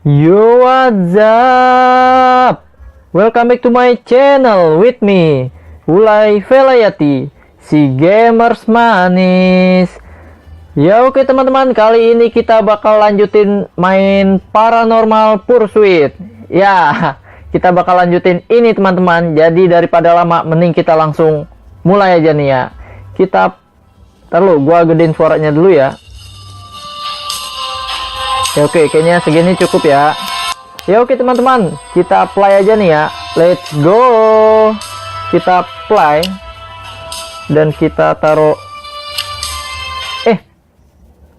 Yo, what's up? Welcome back to my channel with me, Ulay Velayati, si gamers manis. Ya oke teman-teman, kali ini kita bakal lanjutin main Paranormal Pursuit. Ya, kita bakal lanjutin ini teman-teman. Jadi daripada lama, mending kita langsung mulai aja nih ya. Kita, gua gedein suaranya dulu ya. Ya oke, kayaknya segini cukup ya. Ya oke teman-teman, kita play aja nih ya. Let's go. Kita play dan kita taruh.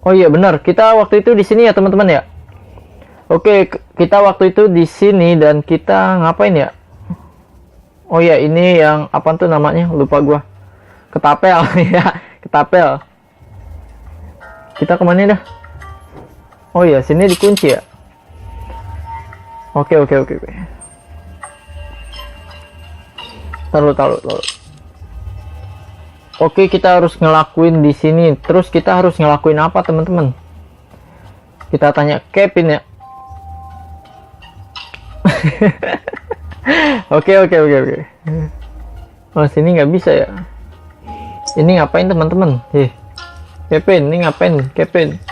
Oh iya benar, kita waktu itu di sini ya teman-teman ya. Oke, kita waktu itu di sini dan kita ngapain ya? Oh iya, ini yang apa tuh namanya? Lupa gua. Ketapel ya, ketapel. Kita kemana dah? Oh iya, sini dikunci ya. Oke. Taruh. Oke, kita harus ngelakuin di sini. Terus kita harus ngelakuin apa, teman-teman? Kita tanya Kevin ya. Oke. Oh, sini nggak bisa ya. Ini ngapain, teman-teman? Kevin, ini ngapain, Kevin?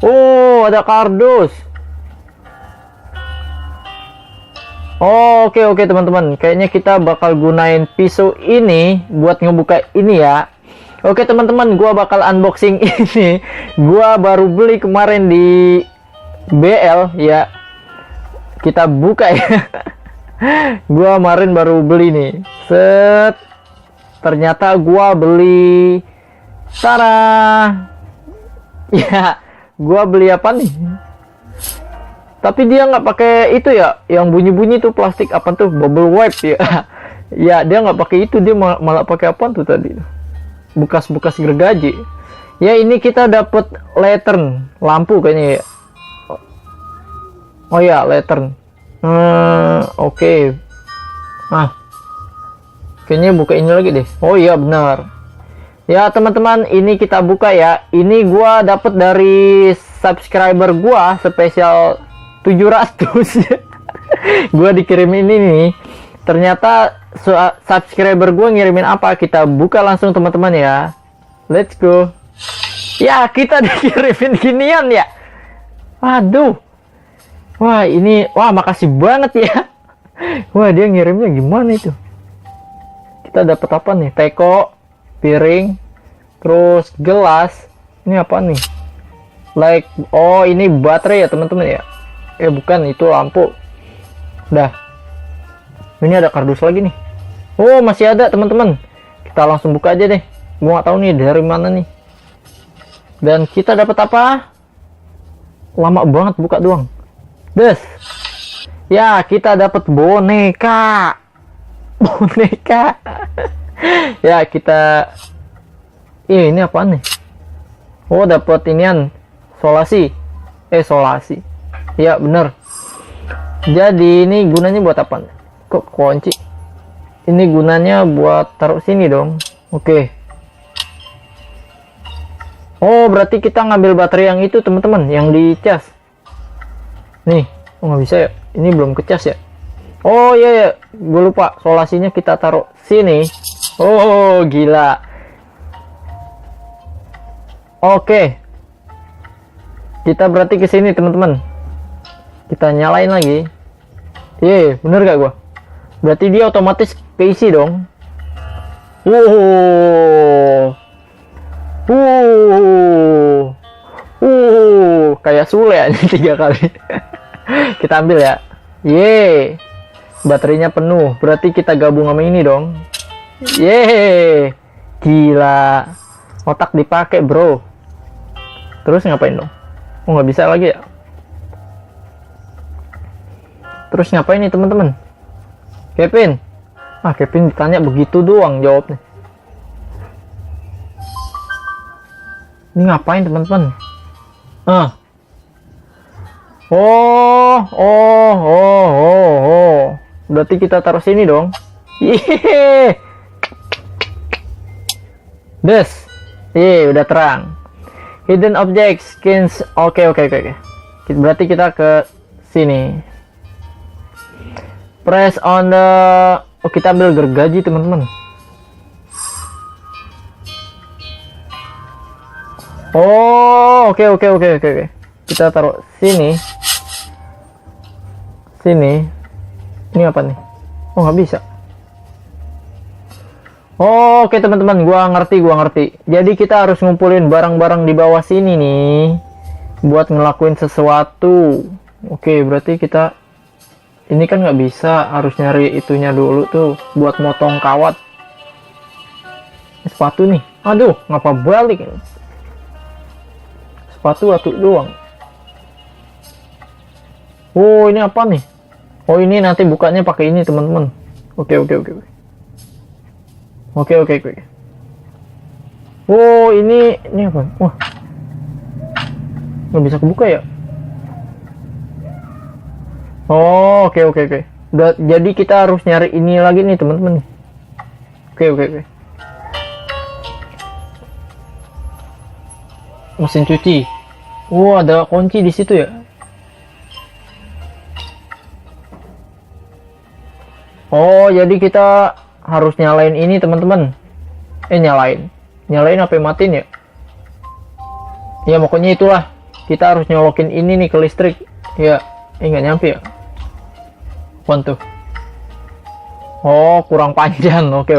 Oh, ada kardus. Oh, oke teman-teman. Kayaknya kita bakal gunain pisau ini buat ngebuka ini ya. Oke teman-teman, gua bakal unboxing ini. Gua baru beli kemarin di BL ya. Kita buka ya. Gua kemarin baru beli nih. Set. Ternyata gua beli. Tara. Ya. Gua beli apa nih? Tapi dia nggak pakai itu ya, yang bunyi-bunyi tuh plastik apa tuh, bubble wrap ya. Ya dia nggak pakai itu, dia malah pakai apa tuh tadi? Bekas-bekas gergaji. Ya ini kita dapat lantern, lampu kayaknya ya. Oh ya lantern. Oke. Nah, kayaknya buka ini lagi deh. Oh iya benar. Ya teman-teman, ini kita buka ya. Ini gua dapat dari subscriber gua spesial 700. Gua dikirim ini nih. Ternyata subscriber gua ngirimin apa? Kita buka langsung teman-teman ya. Let's go. Ya, kita dikirimin ginian ya. Waduh. Wah, ini makasih banget ya. Wah, dia ngirimnya gimana itu? Kita dapat apa nih? Teko, piring, terus gelas. Ini apa nih? Oh ini baterai ya teman-teman ya. Bukan, itu lampu. Dah. Ini ada kardus lagi nih. Oh masih ada teman-teman. Kita langsung buka aja deh. Gua nggak tahu nih dari mana nih. Dan kita dapat apa? Lama banget buka doang. Des. Ya kita dapat boneka. Ya kita ini apaan nih? Oh dapat inian solasi. Ya bener. Jadi ini gunanya buat apa? Kok kunci? Ini gunanya buat taruh sini dong. Oke. Oh berarti kita ngambil baterai yang itu teman-teman, yang dicas. Nih, nggak bisa ya? Ini belum kecas ya? Oh iya, gue lupa, solasinya kita taruh sini. Oh gila. Oke. Kita berarti ke sini teman-teman. Kita nyalain lagi. Bener gak gua? Berarti dia otomatis keisi dong. Kayak Sule aja 3 kali. Kita ambil ya. Baterainya penuh, berarti kita gabung sama ini dong. Gila, otak dipakai bro. Terus ngapain dong? Oh nggak bisa lagi ya. Terus ngapain nih teman-teman? Kevin, Kevin ditanya begitu doang jawabnya. Ini ngapain teman-teman? Berarti kita taruh sini dong. Des. Udah terang. Hidden object skins. Oke. Berarti kita ke sini. Press on the... Oh, kita ambil gergaji, teman-teman. Oh, oke. Kita taruh sini. Sini. Ini apa nih? Oh, nggak bisa. Oh, oke teman-teman, gua ngerti. Jadi kita harus ngumpulin barang-barang di bawah sini nih buat ngelakuin sesuatu. Oke, berarti kita ini kan nggak bisa, harus nyari itunya dulu tuh buat motong kawat. Sepatu nih. Aduh, ngapa balik ini? Sepatu doang. Oh, ini apa nih? Oh, ini nanti bukanya pakai ini, teman-teman. Oke. Oh, ini apa? Wah, nggak bisa kebuka ya? Oh, oke. Jadi kita harus nyari ini lagi nih, teman-teman. Oke. Mesin cuci. Oh, ada kunci di situ ya? Oh, jadi kita harus nyalain ini, teman-teman. Nyalain apa matiin ya? Ya, pokoknya itulah. Kita harus nyolokin ini nih ke listrik. Ya, nggak nyampe ya? Apaan tuh? Oh, kurang panjang. Oke.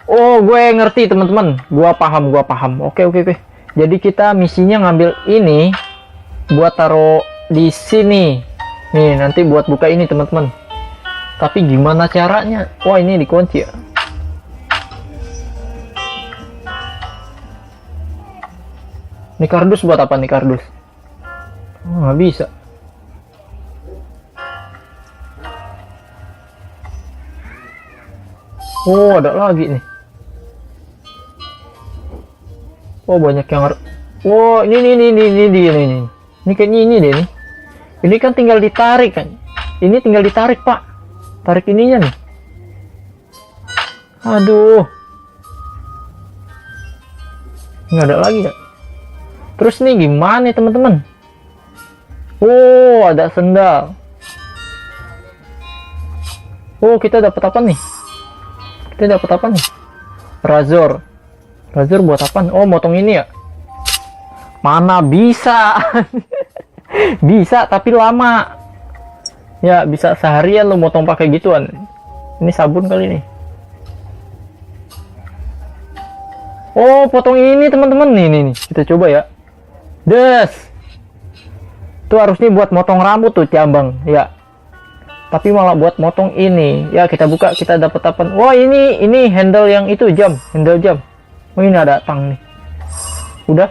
Oh, gue ngerti, teman-teman. Gua paham. Oke. Jadi kita misinya ngambil ini buat taruh di sini. Nih, nanti buat buka ini, teman-teman. Tapi gimana caranya? Wah, ini dikunci ya. Ini kardus buat apa nih, kardus? Oh, nggak bisa. Oh, ada lagi nih. Oh, banyak yang oh, ini. Ini kayaknya ini deh nih. Ini kan tinggal ditarik kan. Ini tinggal ditarik, Pak. Tarik ininya nih. Aduh. Nggak ada lagi ya. Terus nih gimana teman-teman? Oh, ada sendal. Oh, kita dapat apa nih? Razor buat apa? Oh, motong ini ya? Mana bisa? Bisa tapi lama. Ya, bisa seharian lo motong pakai gituan. Ini sabun kali nih. Oh, potong ini teman-teman. Nih. Kita coba ya. Des. Tuh harusnya buat motong rambut tuh, cabang. Ya. Tapi malah buat motong ini. Ya, kita buka, kita dapat apa? Wah, ini handle yang itu, handle jam. Oh, ini ada tang nih. Udah.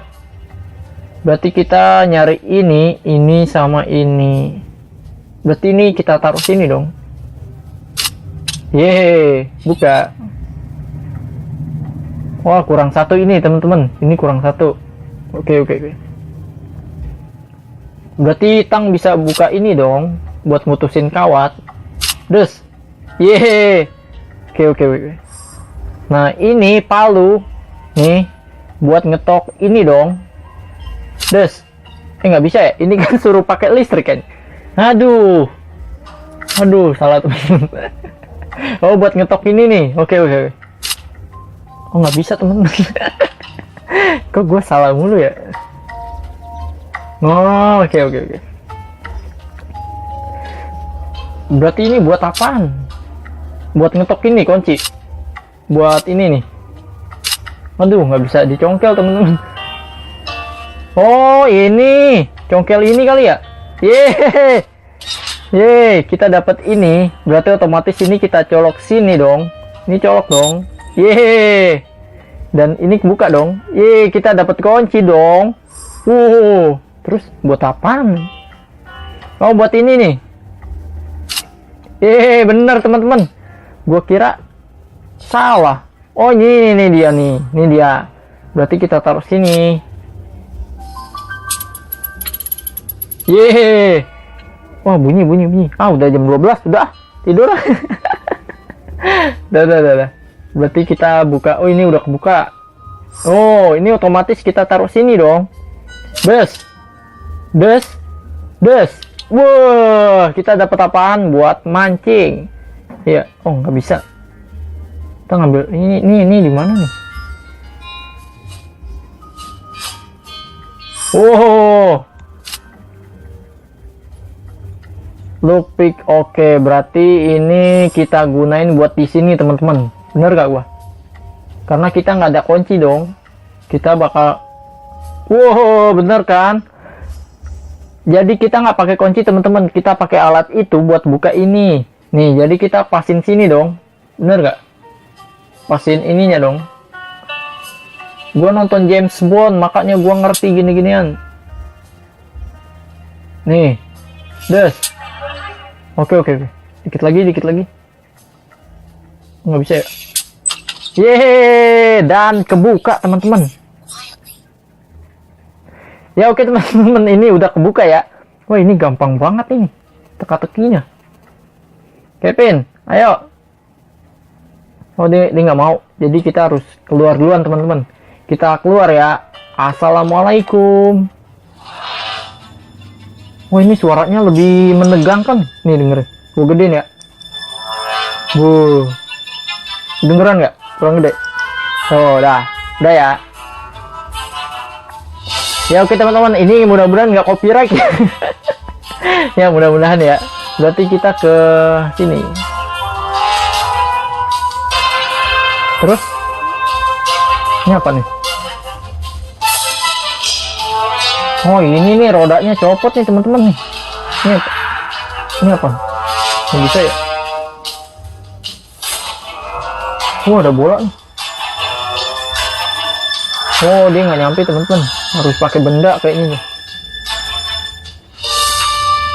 Berarti kita nyari ini sama ini. Berarti ini kita taruh sini dong. Yeay, buka. Wah, kurang satu ini teman-teman. Ini kurang satu. Oke. Berarti tang bisa buka ini dong, buat mutusin kawat. Des. Yeay. Oke. Nah, ini palu nih buat ngetok ini dong. Des. Nggak bisa ya? Ini kan suruh pakai listrik kan. Aduh, salah teman-teman. Oh, buat ngetok ini nih. Oke. Oh, nggak bisa teman-teman. Kok gue salah mulu ya? Oh, oke. Berarti ini buat apaan? Buat ngetok ini kunci. Buat ini nih. Aduh, nggak bisa dicongkel teman-teman. Oh, ini congkel ini kali ya? Yeay, kita dapat ini. Berarti otomatis ini kita colok sini dong. Ini colok dong. Yeay. Dan ini buka dong. Yeay, kita dapat kunci dong. Terus buat apaan? Oh, buat ini nih. Bener teman-teman. Gua kira salah. Oh, ini dia nih. Ini dia. Berarti kita taruh sini. Yeay. Wah, bunyi. Ah, udah jam 12, udah tidur. Dah. Berarti kita buka. Oh, ini udah kebuka. Oh, ini otomatis kita taruh sini dong. Des. Wah, kita dapat apaan buat mancing? Iya. Oh, nggak bisa. Kita ngambil ini di mana nih? Oh. Look pick. Oke, berarti ini kita gunain buat di sini, teman-teman. Bener gak gua? Karena kita nggak ada kunci dong. Kita bakal. Wow, bener kan? Jadi kita nggak pakai kunci, teman-teman. Kita pakai alat itu buat buka ini. Nih, jadi kita pasin sini dong. Bener gak? Pasin ininya dong. Gua nonton James Bond, makanya gua ngerti gini-ginian. Nih. Des. Oke. Dikit lagi. Nggak bisa ya? Yeay, dan kebuka, teman-teman. Ya oke, teman-teman, ini udah kebuka ya. Wah, ini gampang banget ini teka-tekinya. Kevin, ayo. Oh, dia nggak mau. Jadi kita harus keluar duluan, teman-teman. Kita keluar ya. Assalamualaikum. Wah, ini suaranya lebih menegangkan. Nih, dengerin. Gue gedein ya. Dengeran nggak? Kurang gede. Oh, udah ya. Ya oke, teman-teman. Ini mudah-mudahan nggak copyright. Ya, mudah-mudahan ya. Berarti kita ke sini. Terus? Ini apa nih? Oh, ini nih rodanya copot nih, teman-teman nih. Ini apa? Nggak bisa ya? Oh, ada bola nih. Oh, dia nggak nyampe, teman-teman. Harus pakai benda kayak ini nih.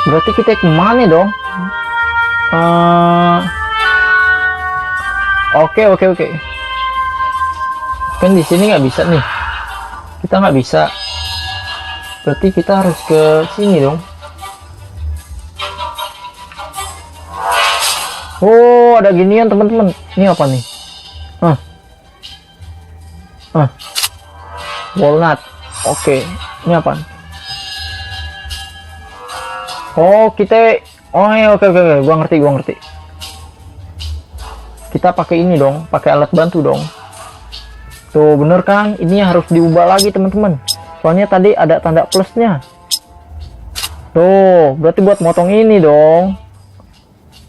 Berarti kita kemana dong? Oke. Kan di sini nggak bisa nih. Kita nggak bisa. Berarti kita harus ke sini dong. Oh, ada ginian, teman-teman. Ini apa nih? Walnut. Oke. Ini apa? Oh, kita. Oh, ya, oke. Gua ngerti. Kita pakai ini dong, pakai alat bantu dong. Tuh, bener kan? Ini harus diubah lagi, teman-teman. Soalnya tadi ada tanda plusnya. Tuh, berarti buat motong ini dong.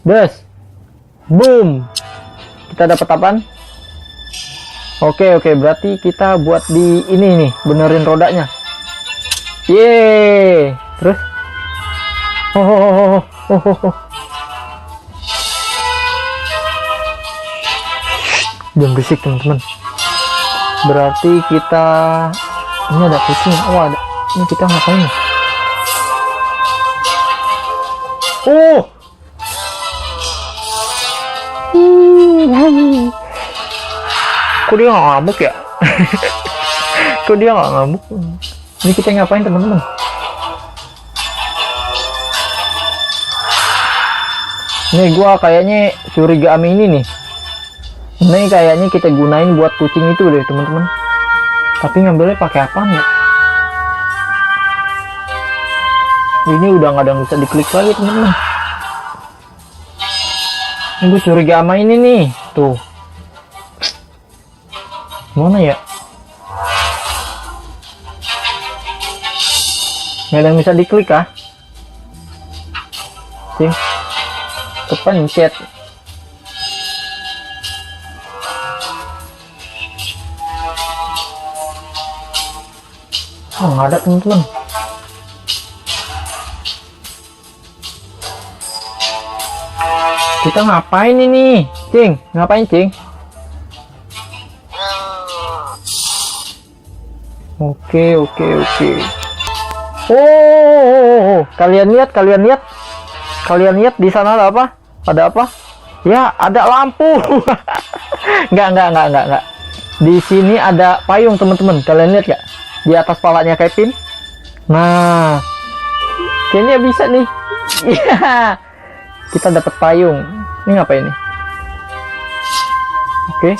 Des. Boom. Kita dapat apaan? Oke, berarti kita buat di ini nih, benerin rodanya. Yeay. Terus? Oh. Jangan berisik, teman-teman. Berarti kita ini ada kucing. Oh, ada. Ini kita ngapain nih? Oh. Kok dia nggak ngamuk ya? Kok dia nggak ngamuk? Ini kita ngapain, teman-teman? Nih, gua kayaknya curiga sama ini nih. Ini kayaknya kita gunain buat kucing itu deh, teman-teman. Tapi ngambilnya pakai apa ya? Ini udah nggak ada yang bisa diklik lagi, teman-teman. Ini gue curiga sama ini nih. Tuh. Mana ya? Nggak ada yang bisa diklik kah? Sih. Kepencet. Oh, nggak ada, teman-teman. Kita ngapain ini, Cing? Ngapain, Cing? Oke. Oh, kalian lihat di sana ada apa? Ada apa? Ya, ada lampu. Enggak. Di sini ada payung, teman-teman. Kalian lihat gak? Di atas palanya Kevin. Nah, kayaknya bisa nih. Iya. Kita dapat payung. Ini ngapain nih? Oke.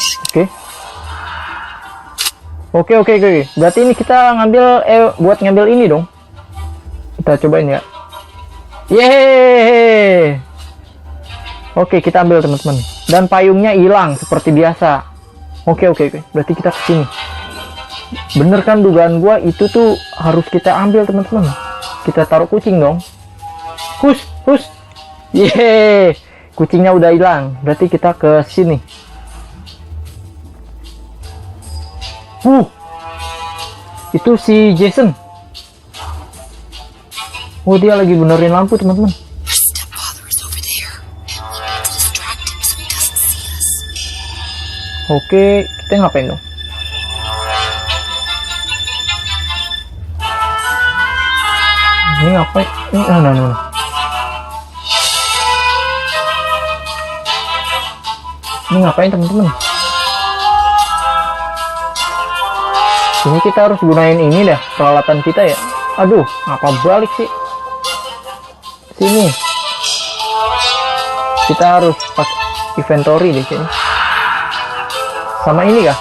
Berarti ini kita ngambil buat ngambil ini dong. Kita cobain ya. Yeay. Oke, kita ambil teman-teman. Dan payungnya hilang seperti biasa. Oke. Berarti kita kesini. Bener kan dugaan gua, itu tuh harus kita ambil teman-teman. Kita taruh kucing dong. Hus. Yeay. Kucingnya udah hilang. Berarti kita ke sini. Itu si Jason. Oh, dia lagi benerin lampu teman-teman. Oke, kita ngapain dong? Ini ngapain? Nah. Ini ngapain teman-teman? Ini kita harus gunain ini dah, peralatan kita ya. Aduh, ngapa balik sih? Sini. Kita harus pas inventory di sini. Sama ini kah?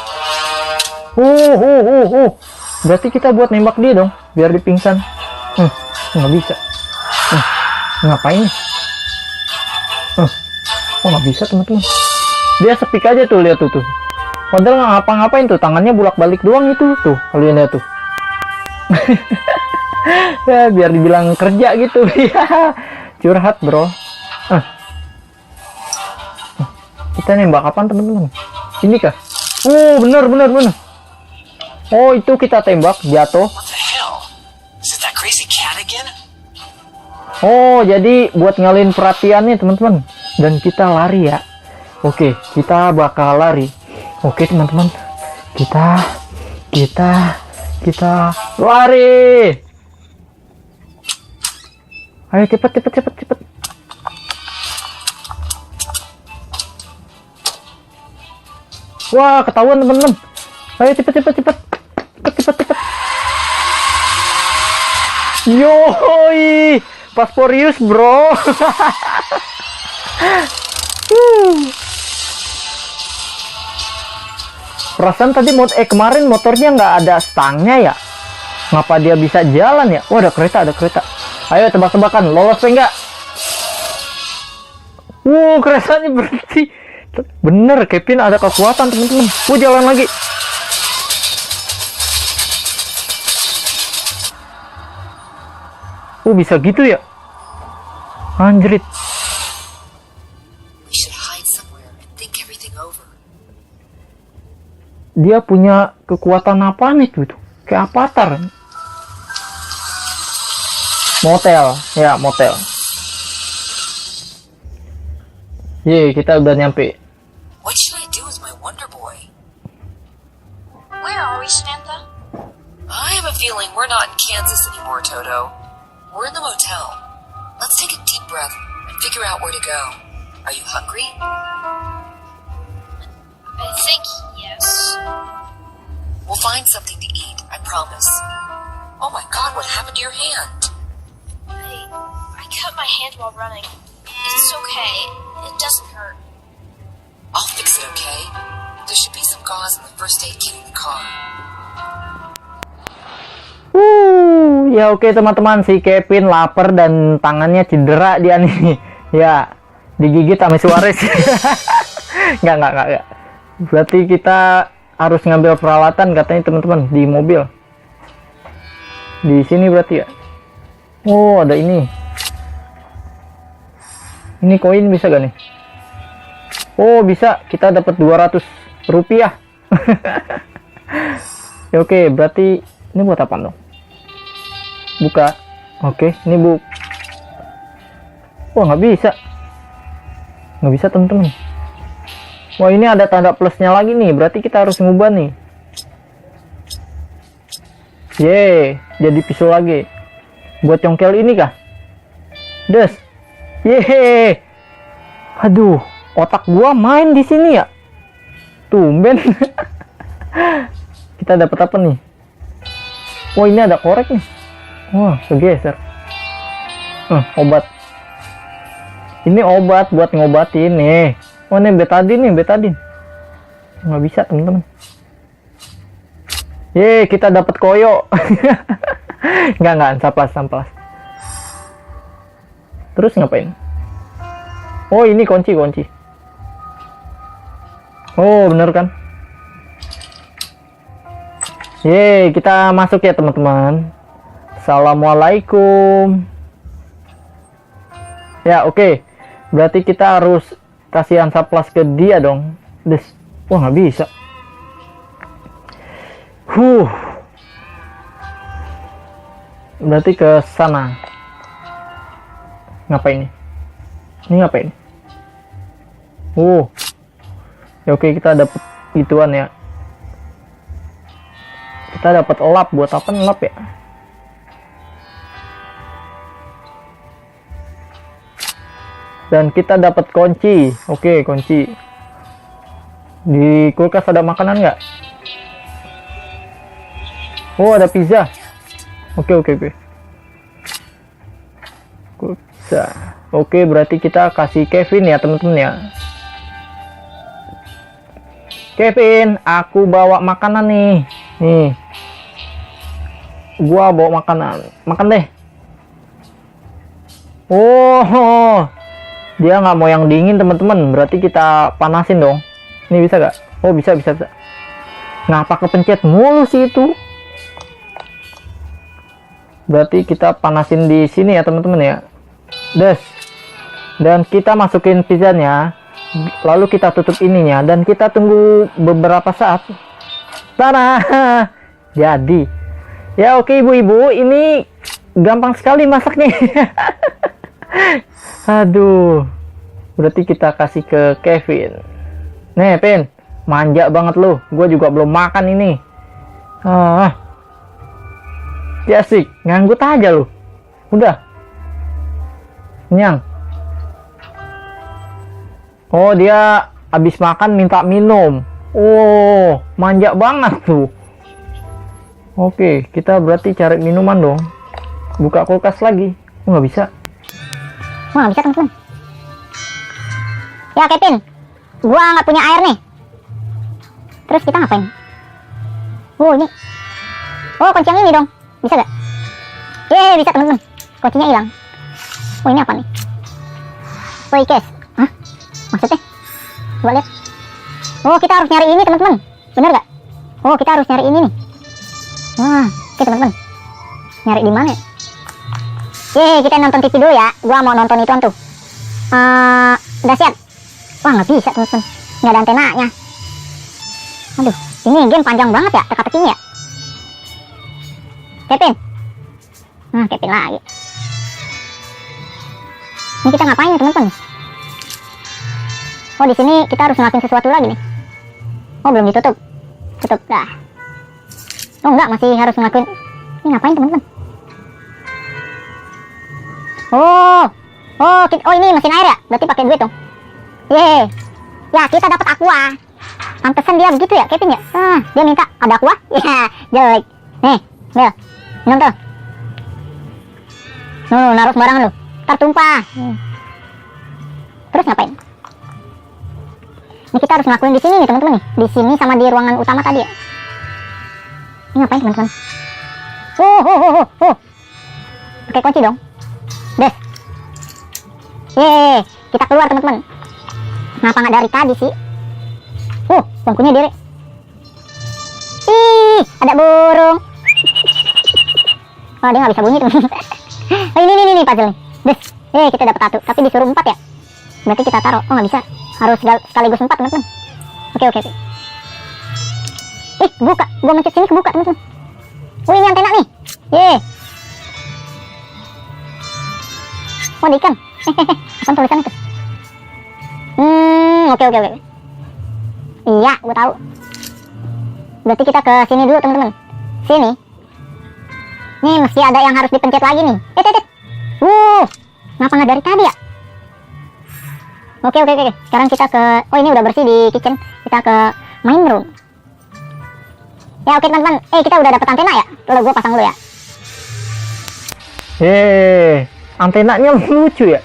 Berarti kita buat nembak dia dong, biar dipingsan. Nggak bisa. Ngapain? Nggak bisa teman-teman. Dia speak aja tuh, lihat tuh. Padahal nggak ngapa-ngapain tuh, tangannya bolak-balik doang itu tuh. Kalian lihat tuh. Ya, biar dibilang kerja gitu. Curhat bro. Kita nembak apaan teman-teman? Ini kah? Bener. Oh, itu kita tembak, jatuh. Oh, jadi buat ngalihin perhatiannya teman-teman. Dan kita lari ya. Oke, kita bakal lari. Oke teman-teman. Kita lari. Ayo cepet. Wah, ketahuan teman-teman. Ayo cepet. Yoi, Pasporius bro. Perasaan tadi kemarin motornya nggak ada stangnya ya. Ngapa dia bisa jalan ya? Wah, ada kereta. Ayo tebak-tebakan, lolos apa enggak? Keretanya berhenti. Bener, Kevin ada kekuatan teman-teman. Jalan lagi. Bisa gitu ya? Anjrit. Dia punya kekuatan apa nih tuh? Kayak avatar. Motel. Kita udah nyampe. What should I do with my Wonder Boy? Where are we, Samantha? I have a feeling we're not in Kansas anymore, Toto. We're in the motel. Let's take a deep breath and figure out where to go. Are you hungry? I think yes. We'll find something to eat, I promise. Oh my god, what happened to your hand? I cut my hand while running. It's okay. It doesn't hurt. I'll fix it, okay? There should be some gauze in the first aid kit in the car. Ya oke teman-teman, si Kevin lapar dan tangannya cedera dia nih. Ya, digigit sama Suarez. Enggak. Berarti kita harus ngambil peralatan katanya teman-teman di mobil. Di sini berarti ya. Ada ini. Ini koin bisa gak nih? Bisa. Kita dapat 200 rupiah. Ya oke, berarti ini buat apa dong? Buka. Oke, ini nggak bisa. Nggak bisa teman-teman. Wah, ini ada tanda plusnya lagi nih. Berarti kita harus ngubah nih. Jadi pisau lagi. Buat congkel ini kah? Des. Aduh, otak gua main di sini ya. Tumben. Kita dapat apa nih? Wah, ini ada korek nih. Wah, kegeser. Obat. Ini obat buat ngobatin nih. Ini betadin. Nggak bisa teman-teman. Yeay, kita dapat koyo. Enggak, samplas. Terus ngapain? Oh, ini kunci. Oh, bener kan? Yeay, kita masuk ya teman-teman. Assalamualaikum. Ya, oke. Berarti kita harus kasih ansaplas ke dia dong. Wah, nggak bisa. Berarti ke sana. Ngapain nih? Ini ngapain? Ya oke, kita dapat gituan ya. Kita dapat elap. Buat apa elap ya? Dan kita dapat kunci. Oke, kunci. Di kulkas ada makanan nggak? Oh, ada pizza. Oke. Pizza. Oke, berarti kita kasih Kevin ya teman-teman ya. Kevin, aku bawa makanan nih. Nih. Gua bawa makanan. Makan deh. Oh. Dia nggak mau yang dingin teman-teman. Berarti kita panasin dong. Ini bisa gak? Oh, bisa. Ngapa kepencet mulu sih itu? Berarti kita panasin di sini ya teman-teman ya. Dan kita masukin pizzanya. Lalu kita tutup ininya dan kita tunggu beberapa saat. Tada! Jadi. Ya oke ibu-ibu, ini gampang sekali masaknya. Aduh. Berarti kita kasih ke Kevin. Nih, Pin. Manja banget lu. Gue juga belum makan ini. Ya asik, nganggut aja lu. Udah. Kenyang. Oh, dia habis makan minta minum. Oh, manja banget tuh. Oke, kita berarti cari minuman dong. Buka kulkas lagi. Oh, nggak bisa. Wah, nggak bisa teman-teman. Ya Kevin, gua nggak punya air nih. Terus kita ngapain? Ini. Oh, kunci yang ini dong. Bisa gak? Yeay, bisa teman-teman. Kuncinya hilang. Oh, ini apa nih? Toy case. Hah? Maksudnya? Coba lihat. Oh, kita harus nyari ini teman-teman. Bener gak? Oh, kita harus nyari ini nih. Wah, oke teman-teman. Nyari di mana? Yeay, kita nonton TV dulu ya. Gua mau nonton ituan tuh. Udah siap? Wah, nggak bisa teman-teman. Nggak ada antenanya. Aduh, ini game panjang banget ya teka-tekinya ya. Kevin. Nah, Kevin lagi. Ini kita ngapain ya teman-teman? Oh, di sini kita harus ngelakuin sesuatu lagi nih. Oh, belum ditutup. Tutup dah. Oh, enggak, masih harus ngelakuin. Ini ngapain teman-teman? Oh, ini mesin air ya? Berarti pakai duit dong. Yeay. Ya, kita dapat aqua. Pantesan dia begitu ya, Kevin ya? Dia minta ada aqua? Ya, jelek. Nih, Bel. Minum tuh. Naruh sembarangan lu. Ntar tumpah. Terus ngapain? Ini kita harus ngelakuin di sini nih, teman-teman nih. Di sini sama di ruangan utama tadi ya. Ini ngapain, teman-teman? Pakai kunci dong. Des. Yeay, kita keluar teman-teman. Kenapa nggak dari tadi sih? Bangkunya diri. Ih, ada burung. Oh, dia nggak bisa bunyi tuh. Oh, ini puzzle nih. Des. Kita dapat 1, tapi disuruh 4 ya. Berarti kita taruh. Oh, nggak bisa. Harus sekaligus 4 teman-teman. Oke. Buka. Gua mencet sini kebuka teman-teman. Ini antena nih. Yeay. Oh, di ikan. Apa tulisan itu? Oke. Iya, gue tahu. Berarti kita ke sini dulu, teman-teman. Sini. Nih, mesti ada yang harus dipencet lagi nih. Kenapa nggak dari tadi ya? Oke. Sekarang kita ke... Oh, ini udah bersih di kitchen. Kita ke main room. Ya, oke teman-teman. Kita udah dapat antena ya? Lalu gue pasang dulu ya. Antenanya lucu ya.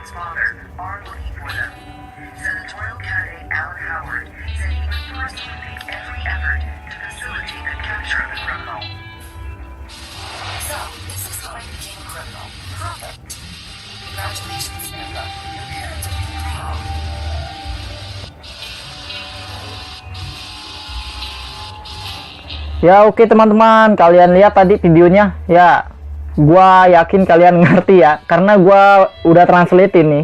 Ronald's father are looking for them. Senatorial candidate Alan Howard said he would personally make every effort to facilitate the capture of the criminal. So, this is how I became a criminal. Perfect. Congratulations, Samantha. Your parents will be proud. Ya oke teman-teman, kalian lihat tadi videonya ya. Gua yakin kalian ngerti ya, karena gua udah translate nih.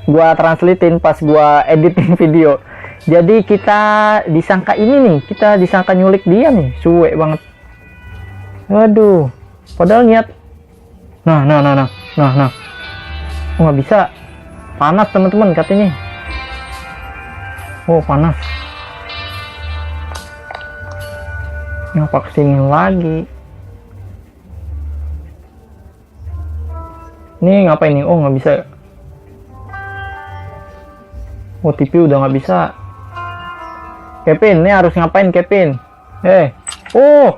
Gua translatein pas gua editing video. Jadi kita disangka ini nih, kita disangka nyulik dia nih, suwe banget. Waduh, padahal niat. Nah. Oh, nggak bisa. Panas teman-teman katanya. Oh, panas. Ngapa kesini lagi? Ini ngapain nih? Oh, nggak bisa. Oh, TV udah nggak bisa. Kevin, ini harus ngapain Kevin? Oh.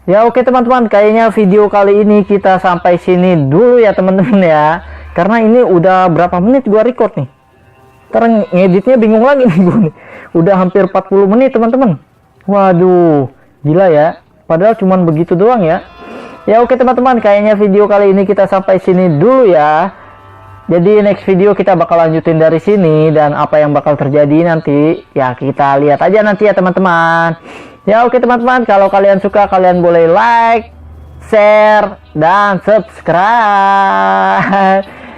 Ya oke teman-teman, kayaknya video kali ini kita sampai sini dulu ya teman-teman ya. Karena ini udah berapa menit gua record nih. Sekarang ngeditnya bingung lagi nih gua nih. Udah hampir 40 menit teman-teman. Waduh, gila ya. Padahal cuman begitu doang ya. Ya oke teman-teman, kayaknya video kali ini kita sampai sini dulu ya. Jadi next video kita bakal lanjutin dari sini, dan apa yang bakal terjadi nanti ya kita lihat aja nanti ya teman-teman. Ya oke teman-teman, kalau kalian suka kalian boleh like, share, dan subscribe.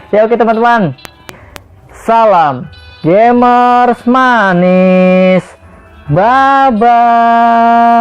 Ya oke teman-teman. Salam gamers manis. Bye bye.